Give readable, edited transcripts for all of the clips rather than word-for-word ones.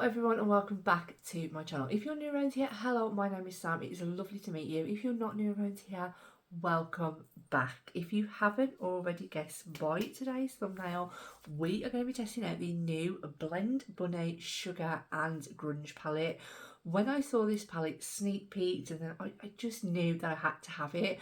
everyone and welcome back to my channel. If you're new around here, hello, my name is Sam. It is lovely to meet you. If you're not new around here, welcome back. If you haven't already guessed by today's thumbnail, we are going to be testing out the new Blend Bunny Sugar and Grunge palette. When I saw this palette sneak peeked and then I just knew that I had to have it.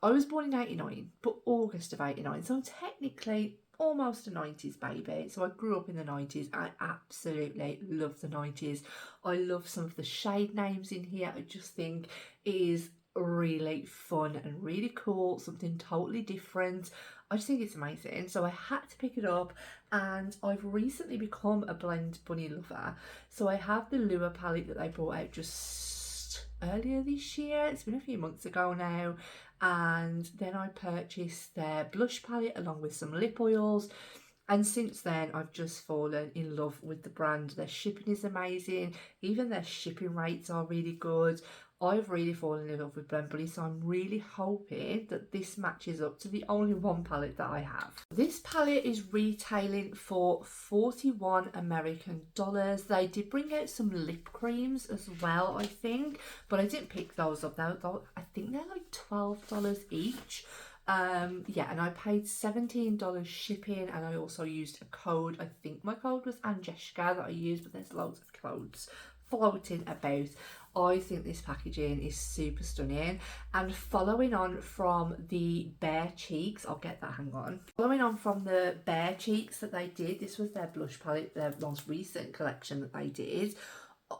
I was born in 89, but August of 89, so I'm technically almost a 90s baby. So I grew up in the 90s. I absolutely love the 90s. I love some of the shade names in here. I just think it is really fun and really cool, something totally different. I just think it's amazing. So I had to pick it up, and I've recently become a Blend Bunny lover. So I have the Lure palette that they brought out just earlier this year. It's been a few months ago now. And then I purchased their blush palette along with some lip oils, and since then I've just fallen in love with the brand. Their shipping is amazing, even their shipping rates are really good. I've really fallen in love with Blend Bunny, so I'm really hoping that this matches up to the only one palette that I have. This palette is retailing for $41 American. They did bring out some lip creams as well, I think, but I didn't pick those up. I think they're like $12 each. Yeah, and I paid $17 shipping, and I also used a code. I think my code was Angeshka that I used, but there's loads of codes floating about. I think this packaging is super stunning, and following on from the Bare Cheeks, following on from the Bare Cheeks that they did, this was their blush palette, their most recent collection that they did.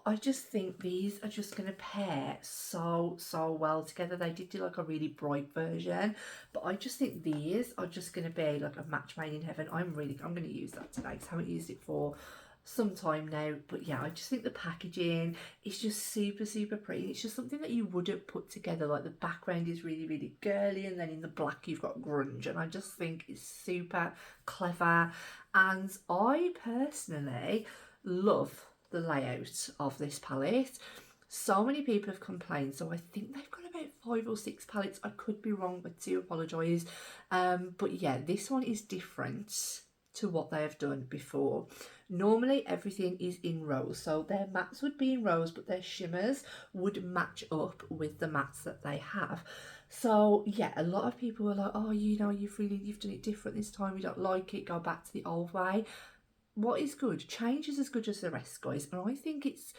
I just think these are just going to pair so well together. They did do like a really bright version, but I just think these are just going to be like a match made in heaven. I'm going to use that today because I haven't used it for some time now. But yeah, I just think the packaging is just super pretty. It's just something that you wouldn't put together. Like the background is really girly, and then in the black you've got grunge, and I just think it's super clever. And I personally love the layout of this palette. So many people have complained, so I think they've got about 5 or 6 palettes. I could be wrong, but do apologise. But yeah, this one is different to what they have done before. Normally everything is in rows, so their mattes would be in rows, but their shimmers would match up with the mattes that they have. So yeah, a lot of people are like, oh, you know, you've done it different this time, we don't like it, go back to the old way. What is good? Change is as good as the rest, guys, and I think it's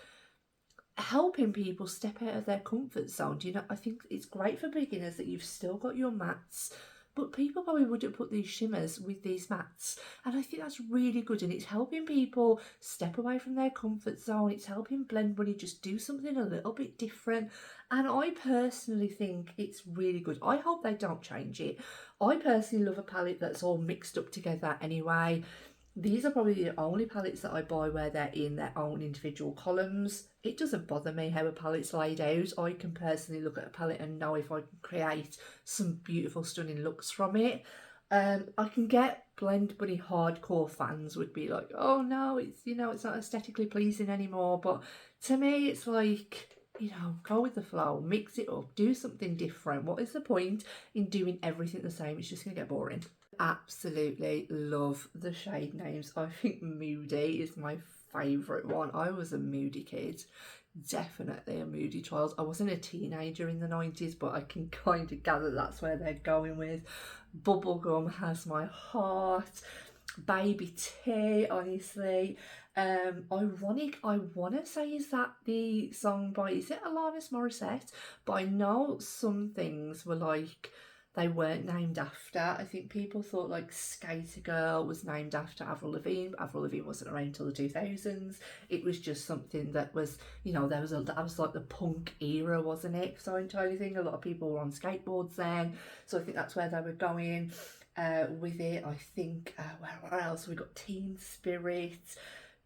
helping people step out of their comfort zone. You know, I think it's great for beginners that you've still got your mattes, but people probably wouldn't put these shimmers with these mattes, and I think that's really good, and it's helping people step away from their comfort zone. It's helping Blend Bunny just do something a little bit different, and I personally think it's really good. I hope they don't change it. I personally love a palette that's all mixed up together anyway. These are probably the only palettes that I buy where they're in their own individual columns. It doesn't bother me how a palette's laid out. I can personally look at a palette and know if I can create some beautiful, stunning looks from it. I can get Blend Bunny hardcore fans would be like, oh no, it's, you know, it's not aesthetically pleasing anymore. But to me, it's like, you know, go with the flow, mix it up, do something different. What is the point in doing everything the same? It's just going to get boring. Absolutely love the shade names. I think Moody is my favourite one. I was a moody kid, definitely a moody child. I wasn't a teenager in the 90s, but I can kind of gather that's where they're going with. Bubblegum has my heart. Baby T, honestly. Ironic, I want to say, is that the song by, is it Alanis Morissette? But I know some things were like, they weren't named after. I think people thought like Skater Girl was named after Avril Lavigne, but Avril Lavigne wasn't around until the 2000s. It was just something that was, you know, that was like the punk era, wasn't it? So entirely thing. A lot of people were on skateboards then, so I think that's where they were going with it. I think where else we got Teen Spirit,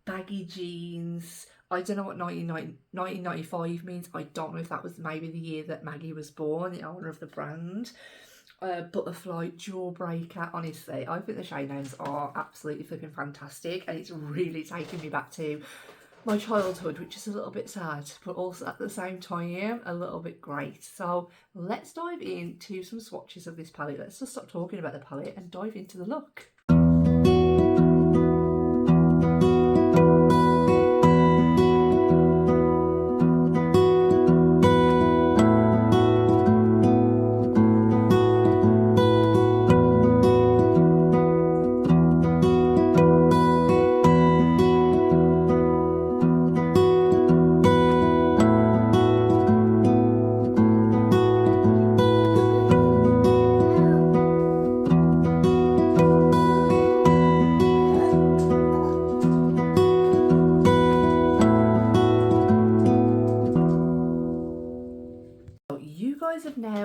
baggy jeans. I don't know what 1995 means. I don't know if that was maybe the year that Maggie was born, the owner of the brand. Butterfly, Jawbreaker. Honestly, I think the shade names are absolutely flipping fantastic, and it's really taken me back to my childhood, which is a little bit sad, but also at the same time a little bit great. So let's dive into some swatches of this palette. Let's just stop talking about the palette and dive into the look.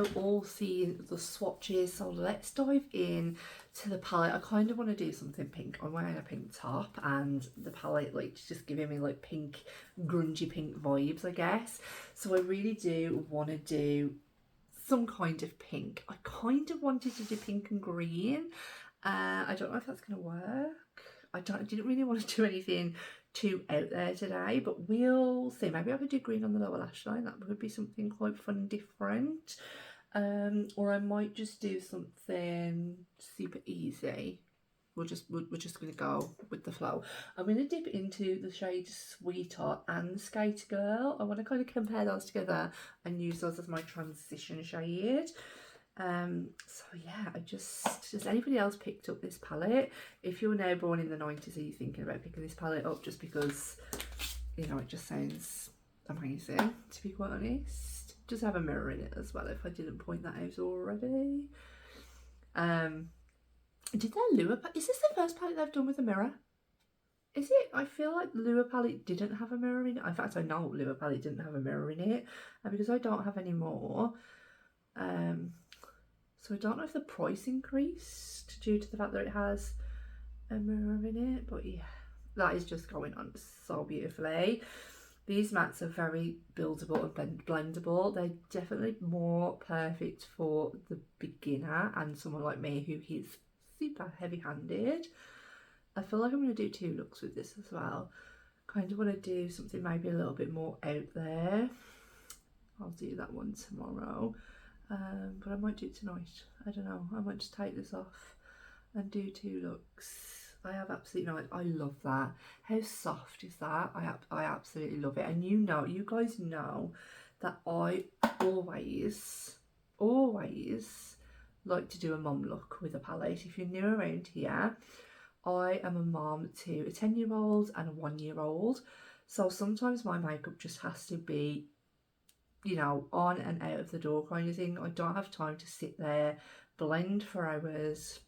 now all seen the swatches, so let's dive in to the palette. I kind of want to do something pink. I'm wearing a pink top and the palette like just giving me like pink, grungy pink vibes, I guess. So I really do want to do some kind of pink. I kind of wanted to do pink and green. I don't know if that's going to work. I didn't really want to do anything too out there today, but we'll see. Maybe I could do green on the lower lash line. That would be something quite fun and different. Or I might just do something super easy. We're just gonna go with the flow. I'm gonna dip into the shade Sweetheart and Skater Girl. I want to kind of compare those together and use those as my transition shade. So yeah, has anybody else picked up this palette? If you're now born in the 90s, are you thinking about picking this palette up just because, you know, it just sounds amazing, to be quite honest? Does have a mirror in it as well, if I didn't point that out already. Did their Lure palette, is this the first palette they've done with a mirror? Is it? I feel like Lure palette didn't have a mirror in it. In fact, I know Lure palette didn't have a mirror in it, and because I don't have any more, so I don't know if the price increased due to the fact that it has a mirror in it, but yeah, that is just going on so beautifully. These mats are very buildable and blendable. They're definitely more perfect for the beginner and someone like me who is super heavy-handed. I feel like I'm going to do 2 looks with this as well. Kind of want to do something maybe a little bit more out there. I'll do that one tomorrow. But I might do it tonight. I don't know. I might just take this off and do 2 looks. I have absolutely no, I love that. How soft is that? I absolutely love it. And you guys know that I always like to do a mum look with a palette. If you're new around here, I am a mum to a 10-year-old and a 1-year-old. So sometimes my makeup just has to be, you know, on and out of the door kind of thing. I don't have time to sit there, blend for hours.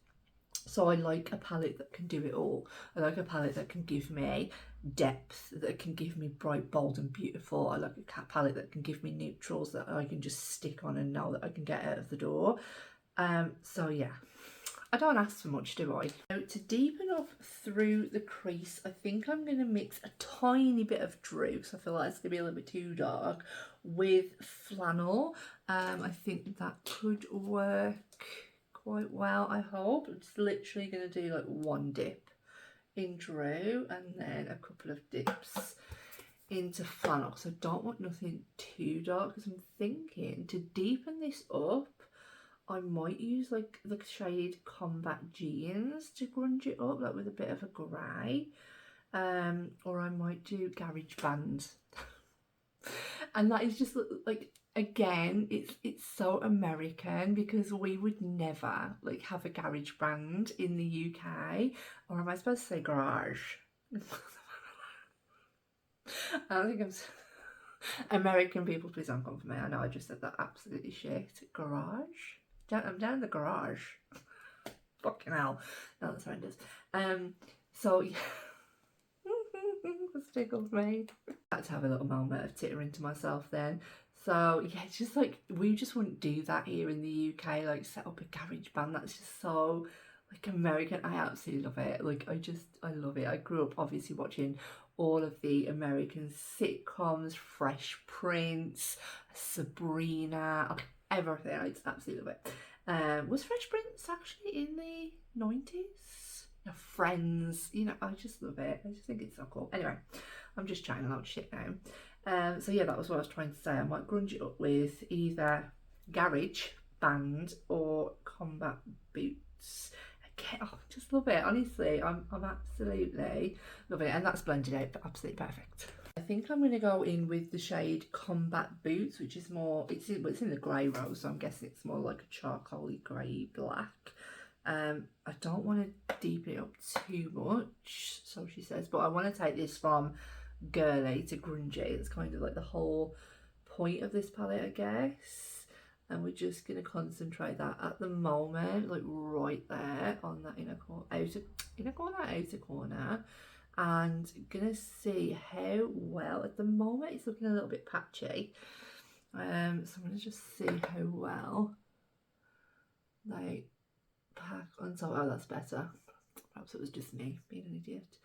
So I like a palette that can do it all. I like a palette that can give me depth, that can give me bright, bold and beautiful. I like a palette that can give me neutrals that I can just stick on and know that I can get out of the door. So yeah, I don't ask for much, do I? Now, to deepen off through the crease, I think I'm going to mix a tiny bit of Drew, because I feel like it's going to be a little bit too dark, with flannel. I think that could work quite well, I hope. I'm just literally going to do like 1 dip in Drew and then a couple of dips into flannel, because I don't want nothing too dark, because I'm thinking to deepen this up I might use like the shade Combat Jeans to grunge it up, like with a bit of a grey, or I might do Garage Band. And that is just like, again, it's so American, because we would never like have a garage band in the UK. Or am I supposed to say garage? I don't think I'm American people, please don't come for me. I know I just said that absolutely shit. Garage? I'm down in the garage. Fucking hell. No, that's horrendous. So yeah. That's tickled me. I had to have a little moment of tittering to myself then. So yeah, it's just like, we just wouldn't do that here in the UK, like set up a garage band. That's just so like American. I absolutely love it. Like I love it. I grew up obviously watching all of the American sitcoms, Fresh Prince, Sabrina, everything. I just absolutely love it. Was Fresh Prince actually in the 90s? No, Friends, you know, I just love it. I just think it's so cool. Anyway, I'm just chatting a lot of shit now. So yeah, that was what I was trying to say. I might grunge it up with either Garage Band or Combat Boots. Okay, oh, just love it. Honestly, I'm absolutely loving it, and that's blended out absolutely perfect. I think I'm going to go in with the shade Combat Boots, which is more, it's in the grey rose, so I'm guessing it's more like a charcoaly grey black. I don't want to deepen it up too much, so she says, but I want to take this from girly to grungy. It's kind of like the whole point of this palette, I guess. And we're just going to concentrate that at the moment, like right there on that inner outer corner, and gonna see how well. At the moment it's looking a little bit patchy. So I'm going to just see how well they pack on top. Oh, that's better. Perhaps it was just me being an idiot.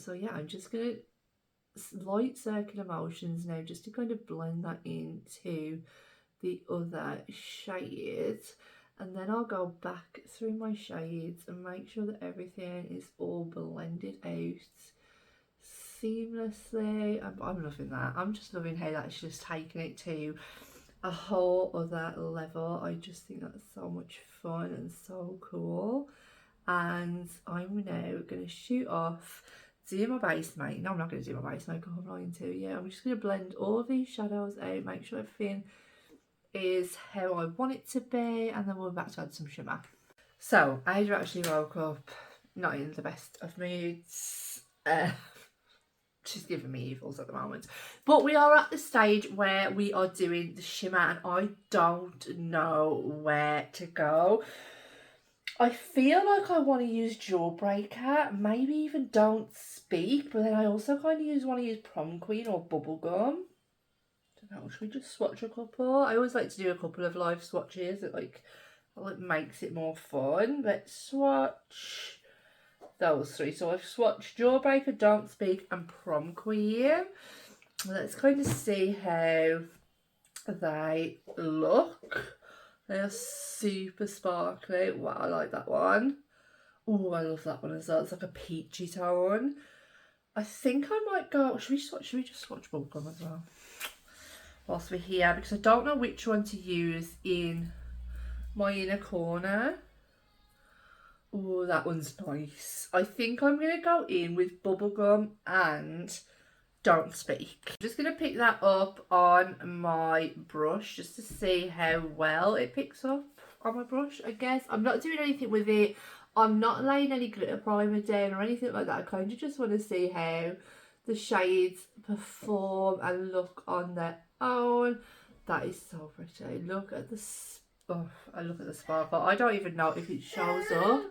So yeah, I'm just going to light circular motions now just to kind of blend that into the other shades, and then I'll go back through my shades and make sure that everything is all blended out seamlessly. I'm loving that. I'm just loving how that's just taking it to a whole other level. I just think that's so much fun and so cool. And I'm now going to shoot off, do my base makeup. No, I'm not going to do my base makeup, I'm lying to you. I'm just going to blend all of these shadows out, make sure everything is how I want it to be, and then we're back to add some shimmer. So Ada actually woke up not in the best of moods. She's giving me evils at the moment, but we are at the stage where we are doing the shimmer and I don't know where to go. I feel like I want to use Jawbreaker, maybe even Don't Speak, but then I also kind of want to use Prom Queen or Bubblegum. I don't know, should we just swatch a couple? I always like to do a couple of live swatches. It makes it more fun. Let's swatch those three. So I've swatched Jawbreaker, Don't Speak and Prom Queen. Let's kind of see how they look. They are super sparkly. Wow, I like that one. Oh, I love that one as well. It's like a peachy tone. I think I might go... Should we just swatch Bubblegum as well whilst we're here? Because I don't know which one to use in my inner corner. Oh, that one's nice. I think I'm going to go in with Bubblegum and Don't Speak. I'm just going to pick that up on my brush just to see how well it picks up on my brush, I guess. I'm not doing anything with it. I'm not laying any glitter primer down or anything like that. I kind of just want to see how the shades perform and look on their own. That is so pretty. Look at the sparkle. I don't even know if it shows up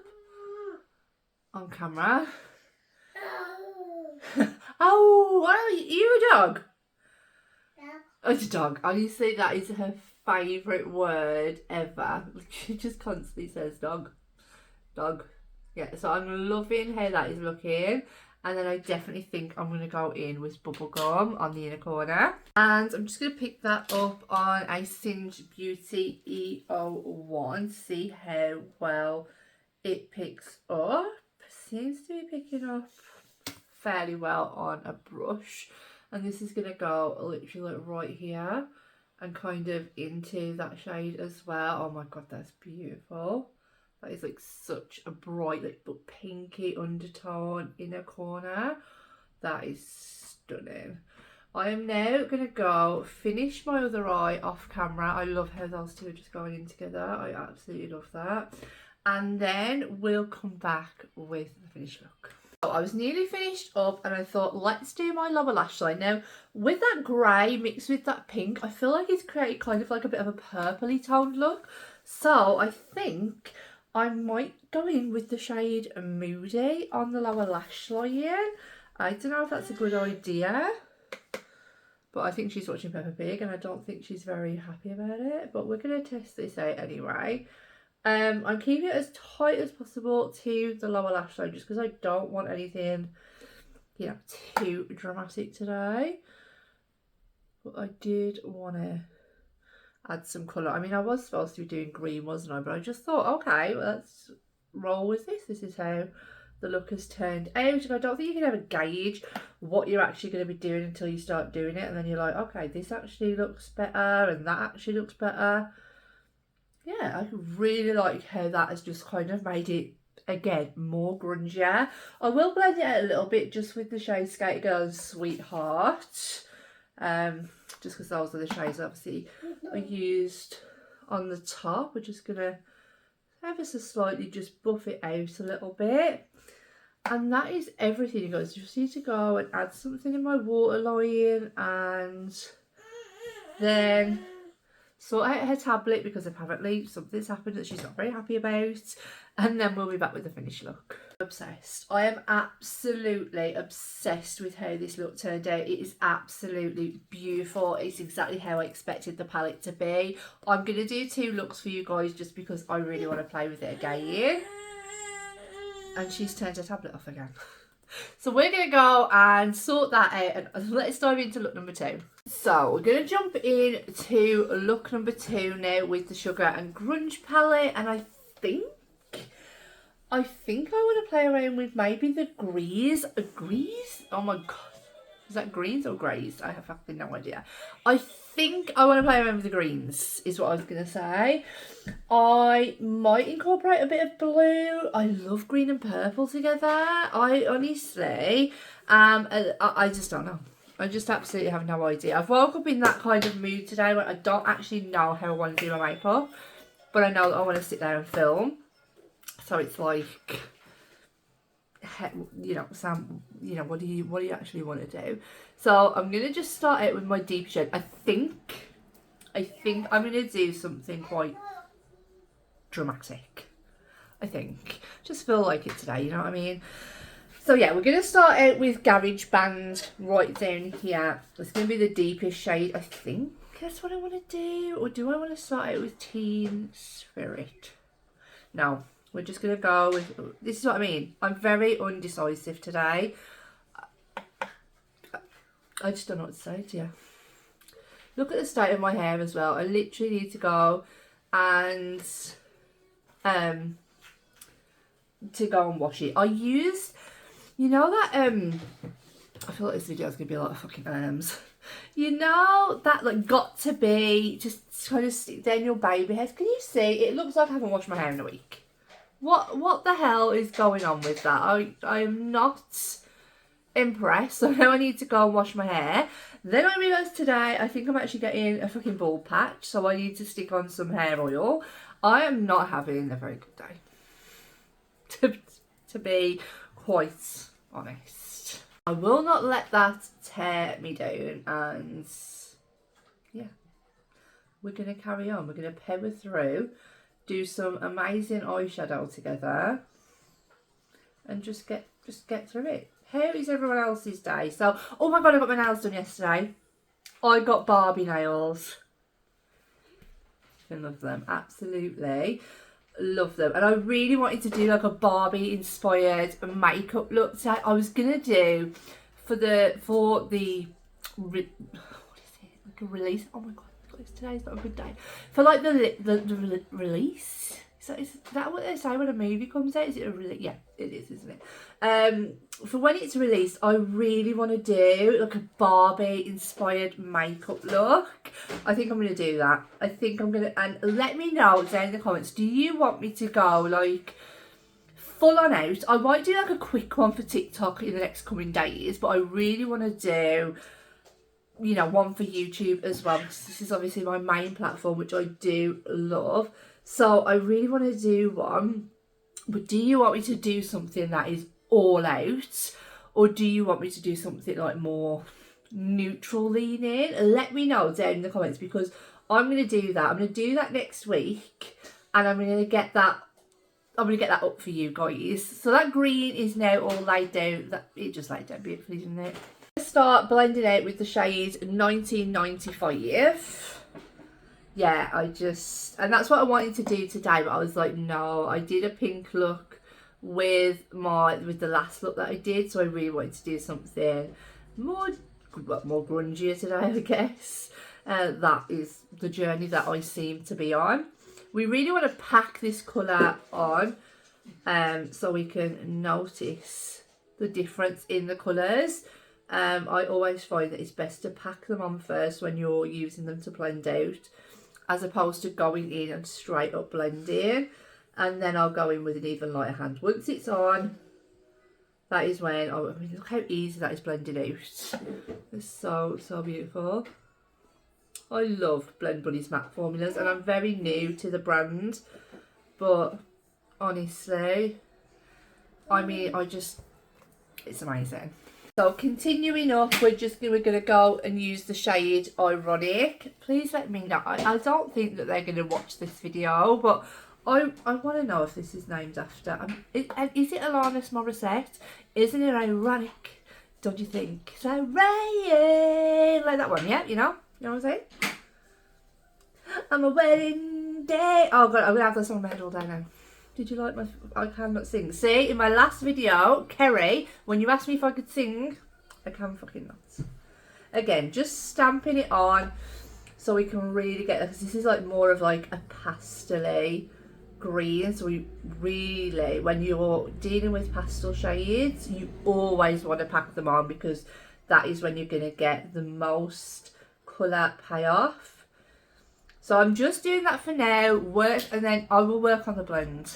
on camera. Oh, what are you? You a dog? Yeah. Oh, it's a dog. Honestly, that is her favourite word ever. She just constantly says dog. Dog. Yeah, so I'm loving how that is looking. And then I definitely think I'm going to go in with Bubblegum on the inner corner. And I'm just going to pick that up on a Singe Beauty E01. See how well it picks up. Seems to be picking up fairly well on a brush. And this is going to go literally like right here and kind of into that shade as well. Oh my god, that's beautiful. That is like such a bright, like pinky undertone inner corner. That is stunning. I am now going to go finish my other eye off camera. I love how those two are just going in together. I absolutely love that. And then we'll come back with the finished look. So I was nearly finished up and I thought, let's do my lower lash line. Now, with that grey mixed with that pink, I feel like it's created kind of like a bit of a purpley toned look. So I think I might go in with the shade Moody on the lower lash line. I don't know if that's a good idea, but I think she's watching Peppa Pig and I don't think she's very happy about it. But we're going to test this out anyway. I'm keeping it as tight as possible to the lower lash line just because I don't want anything, you know, too dramatic today. But I did want to add some colour. I mean, I was supposed to be doing green, wasn't I? But I just thought, okay, well, let's roll with this. This is how the look has turned out. And I don't think you can ever gauge what you're actually going to be doing until you start doing it. And then you're like, okay, this actually looks better and that actually looks better. Yeah, I really like how that has just kind of made it, again, more grungier. I will blend it out a little bit just with the shade Skater Girl and Sweetheart. Just because those are the shades obviously I used on the top. We're just going to ever so slightly just buff it out a little bit. And that is everything, you guys. You just need to go and add something in my waterline and then sort out her tablet because apparently something's happened that she's not very happy about. And then we'll be back with the finished look. Obsessed. I am absolutely obsessed with how this look turned out. It is absolutely beautiful. It's exactly how I expected the palette to be. I'm going to do 2 looks for you guys just because I really want to play with it again. And she's turned her tablet off again. So we're going to go and sort that out and let's dive into look number 2. So we're going to jump in to look number 2 now with the Sugar and Grunge palette, and I think I want to play around with maybe the grease. Grease? Oh my god. Is that greens or greys? I have fucking no idea. I think I want to play around with the greens, is what I was going to say. I might incorporate a bit of blue. I love green and purple together. I honestly, I just don't know. I just absolutely have no idea. I've woke up in that kind of mood today where I don't actually know how I want to do my makeup, but I know that I want to sit there and film. So it's like, you know, Sam, you know, what do you actually want to do? So I'm going to just start out with my deep shade. I think I'm going to do something quite dramatic. I think. Just feel like it today, you know what I mean? So yeah, we're going to start out with Garage Band right down here. It's going to be the deepest shade, I think. That's what I want to do. Or do I want to start out with Teen Spirit? No. We're just going to go with, this is what I mean. I'm very undecisive today. I just don't know what to say to you. Look at the state of my hair as well. I literally need to go and wash it. I used, you know that, I feel like this video is going to be a lot of fucking you know that like got to be just kind of stick down your baby hairs. Can you see? It looks like I haven't washed my hair in a week. What the hell is going on with that? I am not impressed. So now I need to go and wash my hair. Then I realised today I think I'm actually getting a fucking bald patch, so I need to stick on some hair oil. I am not having a very good day, to be quite honest. I will not let that tear me down, and yeah, we're going to carry on. We're going to power through, do some amazing eyeshadow together, and just get through it. How is everyone else's day? So, oh my god, I got my nails done yesterday. I got Barbie nails. I love them, absolutely love them. And I really wanted to do like a Barbie inspired makeup look today. I was gonna do for the what is it, like a release. Oh my god, today's not a good day for like the release. So is that what they say when a movie comes out? Is it a release? Yeah, it is, isn't it? For when it's released, I really want to do like a Barbie inspired makeup look. I think I'm going to do that. I think I'm going to, and let me know down in the comments, do you want me to go like full on out? I might do like a quick one for TikTok in the next coming days, but I really want to do, you know, one for YouTube as well, because this is obviously my main platform, which I do love. So I really want to do one, but do you want me to do something that is all out, or do you want me to do something like more neutral leaning? Let me know down in the comments, because I'm going to do that. I'm going to do that next week, and I'm going to get that up for you guys. So that green is now all laid down. It just laid down beautifully, didn't it? Start blending out with the shade 1995. Yeah, and that's what I wanted to do today, but I was like, no, I did a pink look with the last look that I did, so I really wanted to do something more grungier today, I guess. That is the journey that I seem to be on. We really want to pack this colour on, so we can notice the difference in the colours. I always find that it's best to pack them on first when you're using them to blend out, as opposed to going in and straight up blending. And then I'll go in with an even lighter hand. Once it's on, that is when, I mean, look how easy that is blending out. It's so beautiful. I love Blend Buddy's matte formulas, and I'm very new to the brand, but honestly, I mean, it's amazing. So continuing up, we're going to go and use the shade Ironic. Please let me know. I don't think that they're going to watch this video, but I want to know if this is named after. Is it Alanis Morissette? Isn't it ironic? Don't you think? So rain like that one, yeah. You know what I'm saying? I'm a wedding day. Oh god, I'm gonna have this on my head all day now. Did you like my? I cannot sing. See, in my last video, Kerry, when you asked me if I could sing, I can fucking not. Again, just stamping it on so we can really get, because this is like more of like a pastel-y green. So we really, when you're dealing with pastel shades, you always want to pack them on, because that is when you're going to get the most colour payoff. So I'm just doing that for now, and then I will work on the blend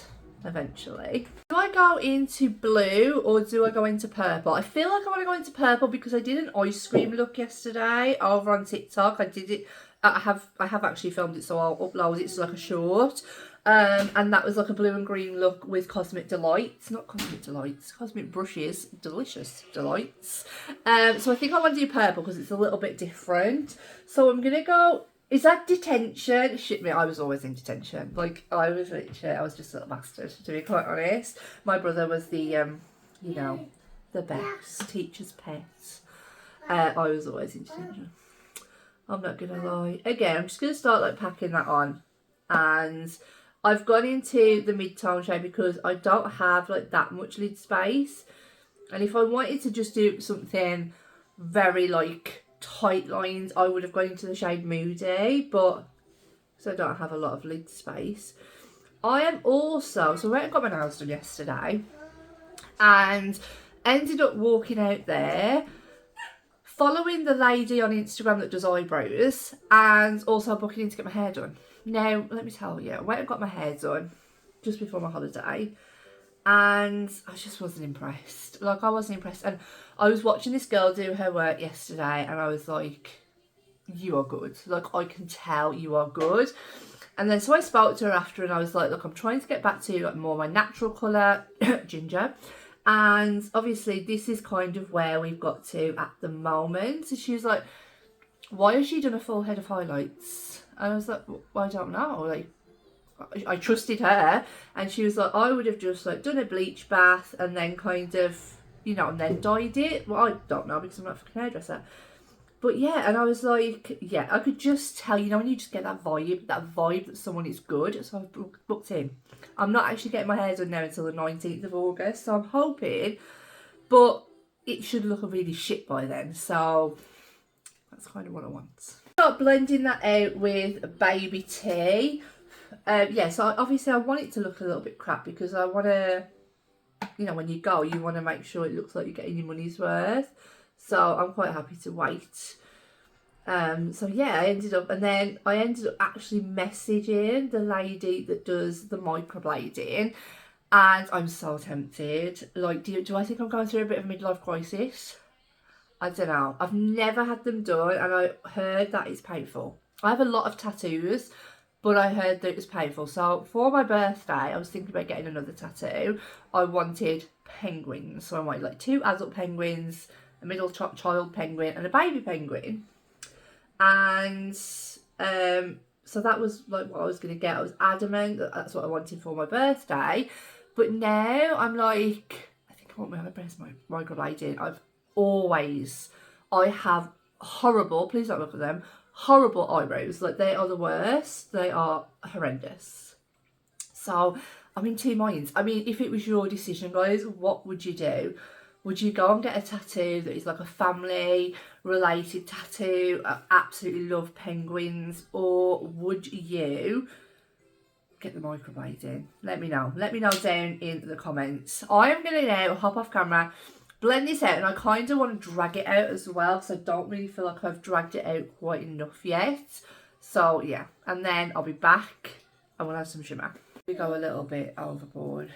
eventually. Do I go into blue or do I go into purple? I feel like I want to go into purple because I did an ice cream look yesterday over on TikTok. I did it. I have actually filmed it, so I'll upload it as like a short. And that was like a blue and green look with Cosmic Delights. Not Cosmic Delights, Cosmic Brushes. Delicious Delights. So I think I want to do purple because it's a little bit different. So I'm going to go... Is that detention? Shit me, I was always in detention. Like, I was just a little bastard, to be quite honest. My brother was the, you know, the best teacher's pet. I was always in detention. I'm not going to lie. Again, I'm just going to start, like, packing that on. And I've gone into the mid-tone shade because I don't have, like, that much lid space. And if I wanted to just do something very, like... tight lines, I would have gone into the shade Moody, but so I don't have a lot of lid space. I am also, so I went and got my nails done yesterday and ended up walking out there following the lady on Instagram that does eyebrows and also booking in to get my hair done. Now, let me tell you, I went and got my hair done just before my holiday and I just wasn't impressed. Like, I wasn't impressed. And I was watching this girl do her work yesterday and I was like, you are good. Like, I can tell you are good. And then so I spoke to her after and I was like, look, I'm trying to get back to like more my natural colour, ginger. And obviously this is kind of where we've got to at the moment. So she was like, why has she done a full head of highlights? And I was like, well, I don't know. Like, I trusted her, and she was like, I would have just like done a bleach bath and then kind of, you know, and then dyed it. Well, I don't know because I'm not a fucking hairdresser. But yeah, and I was like, yeah, I could just tell, you know, when you just get that vibe that someone is good. So I've booked in. I'm not actually getting my hair done now until the 19th of August, so I'm hoping, but it should look really shit by then. So that's kind of what I want. Start blending that out with Baby Tea. Yeah, so obviously I want it to look a little bit crap because I want to, you know, when you go, you want to make sure it looks like you're getting your money's worth. So I'm quite happy to wait. So yeah, I ended up actually messaging the lady that does the microblading, and I'm so tempted. Like, do I think I'm going through a bit of a midlife crisis? I don't know. I've never had them done, and I heard that it's painful. I have a lot of tattoos, but I heard that it was painful. So for my birthday, I was thinking about getting another tattoo. I wanted penguins. So I wanted like 2 adult penguins, a middle child penguin, and a baby penguin. And so that was like what I was going to get. I was adamant that that's what I wanted for my birthday. But now I'm like, I think I want my eyebrows microblading. I have horrible, please don't look at them, horrible eyebrows. Like, they are the worst. They are horrendous. So I'm in 2 minds. I mean, if it was your decision, guys, what would you do? Would you go and get a tattoo that is like a family related tattoo? I absolutely love penguins. Or would you get the microblading? Let me know. Let me know down in the comments. I am going to now hop off camera, blend this out, and I kind of want to drag it out as well because I don't really feel like I've dragged it out quite enough yet. So yeah, and then I'll be back and we'll have some shimmer. We go a little bit overboard.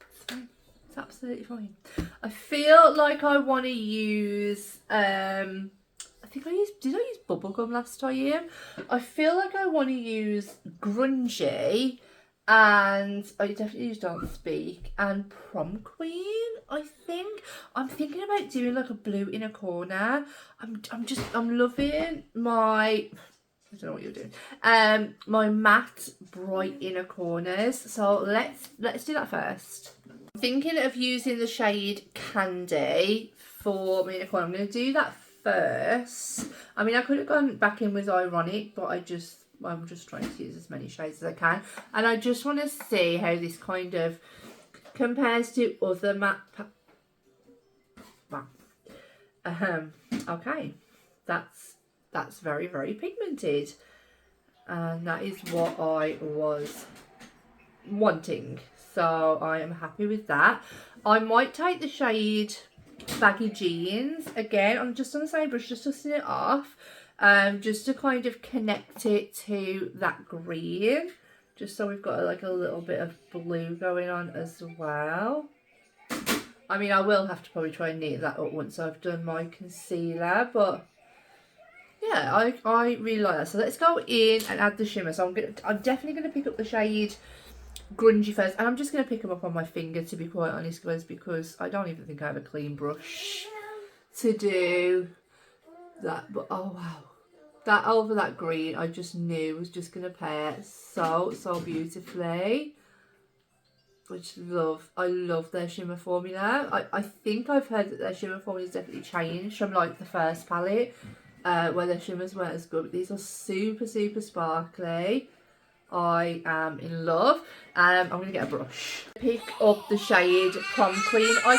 It's fine. It's absolutely fine. I feel like I want to use I think did I use bubblegum last time? I feel like I want to use grungy, and I definitely use Don't Speak and Prom Queen. I think I'm thinking about doing like a blue inner corner. I'm loving my I don't know what you're doing. My matte bright inner corners. So let's do that first. I'm thinking of using the shade Candy for my inner corner. I'm going to do that first. I mean, I could have gone back in with Ironic, but I'm just trying to use as many shades as I can. And I just want to see how this kind of compares to other matte. Okay, that's very, very pigmented, and that is what I was wanting, so I am happy with that. I might take the shade Baggy Jeans again. I'm just on the same brush, just dusting it off, just to kind of connect it to that green, just so we've got like a little bit of blue going on as well. I mean, I will have to probably try and neat that up once I've done my concealer, but yeah, I really like that. So let's go in and add the shimmer. So I'm definitely gonna pick up the shade Grungy first, and I'm just gonna pick them up on my finger, to be quite honest, guys, because I don't even think I have a clean brush to do that. But oh wow, that over that green, I just knew was just gonna pair so beautifully. I love their shimmer formula. I think I've heard that their shimmer formula has definitely changed from like the first palette, where their shimmers weren't as good. But these are super sparkly. I am in love. I'm going to get a brush. Pick up the shade Prom Queen. I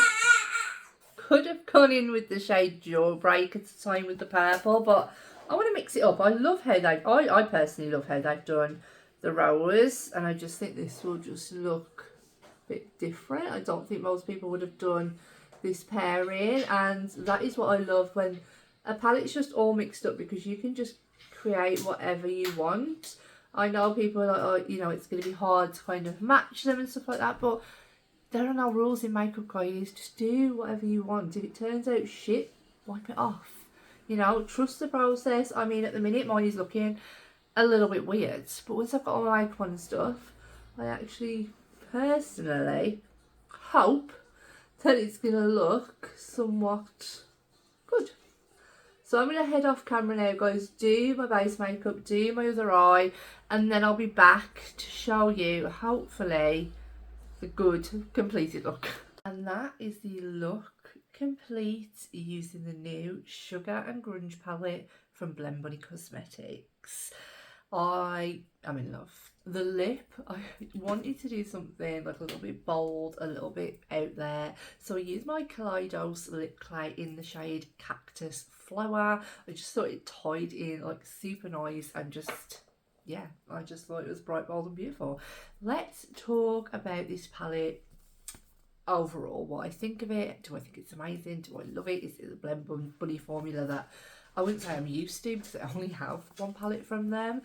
could have gone in with the shade Jawbreak at the time with the purple, but I want to mix it up. I love how I personally love how they've done the rose, and I just think this will just look bit different. I don't think most people would have done this pairing, and that is what I love when a palette's just all mixed up, because you can just create whatever you want. I know people are like, oh, you know, it's going to be hard to kind of match them and stuff like that, but there are no rules in makeup, guys. Just do whatever you want. If it turns out shit, wipe it off. You know, trust the process. I mean, at the minute mine is looking a little bit weird, but once I've got all my makeup on and stuff, I actually personally hope that it's going to look somewhat good. So I'm going to head off camera now, guys, do my base makeup, do my other eye, and then I'll be back to show you, hopefully, the good completed look. And that is the look complete using the new Sugar and Grunge palette from Blend Bunny Cosmetics. I am in love. The lip, I wanted to do something like a little bit bold, a little bit out there, so I used my Kaleidos lip clay in the shade Cactus Flower. I just thought it tied in like super nice, and just, yeah, I just thought it was bright, bold and beautiful. Let's talk about this palette overall, what I think of it. Do I think it's amazing? Do I love it? Is it the Blend Bunny formula that I wouldn't say I'm used to, because I only have one palette from them?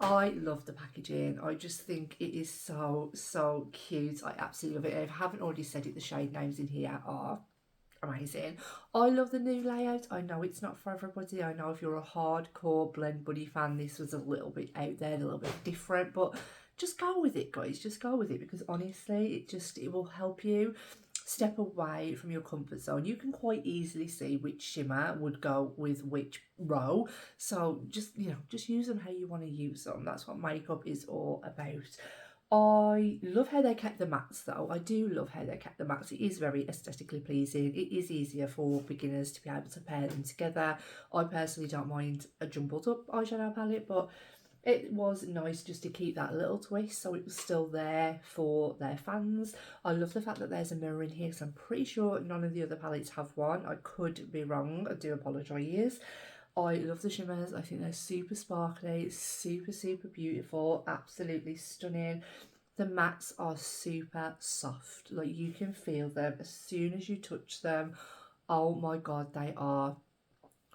I love the packaging. I just think it is so cute. I absolutely love it. If I haven't already said it, the shade names in here are amazing. I love the new layout. I know it's not for everybody. I know if you're a hardcore Blend Bunny fan, this was a little bit out there, a little bit different, but just go with it, guys. Just go with it, because honestly, it will help you step away from your comfort zone. You can quite easily see which shimmer would go with which row, so just, you know, just use them how you want to use them. That's what makeup is all about. I love how they kept the mattes though. I do love how they kept the mattes. It is very aesthetically pleasing. It is easier for beginners to be able to pair them together. I personally don't mind a jumbled up eyeshadow palette, but it was nice just to keep that little twist, so it was still there for their fans. I love the fact that there's a mirror in here, because I'm pretty sure none of the other palettes have one. I could be wrong, I do apologise. I love the shimmers. I think they're super sparkly, super beautiful, absolutely stunning. The mattes are super soft, like you can feel them as soon as you touch them. Oh my god, they are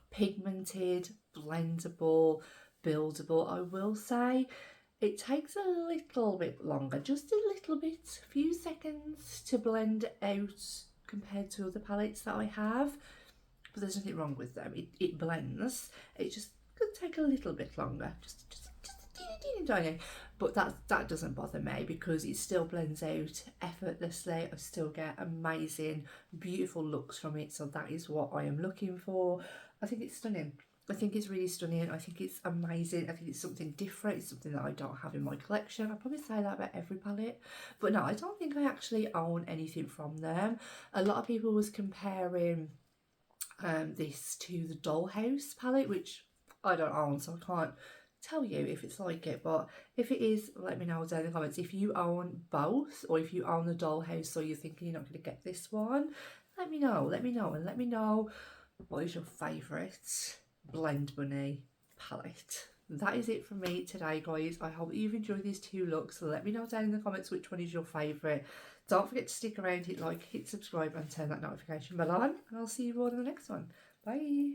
pigmented, blendable, buildable. I will say it takes a little bit longer, just a little bit, a few seconds to blend out compared to other palettes that I have, but there's nothing wrong with them. It blends. It just could take a little bit longer, just a tiny, but that doesn't bother me, because it still blends out effortlessly. I still get amazing, beautiful looks from it, so that is what I am looking for. I think it's stunning. I think it's really stunning. I think it's amazing. I think it's something different. It's something that I don't have in my collection. I probably say that about every palette. But no, I don't think I actually own anything from them. A lot of people was comparing this to the Dollhouse palette, which I don't own, so I can't tell you if it's like it. But if it is, let me know down in the comments. If you own both, or if you own the Dollhouse, or you're thinking you're not going to get this one, let me know. Let me know, and let me know what is your favourite Blend Bunny palette. That is it from me today, guys. I hope you've enjoyed these two looks. So let me know down in the comments which one is your favourite. Don't forget to stick around, hit like, hit subscribe and turn that notification bell on. And I'll see you all in the next one. Bye.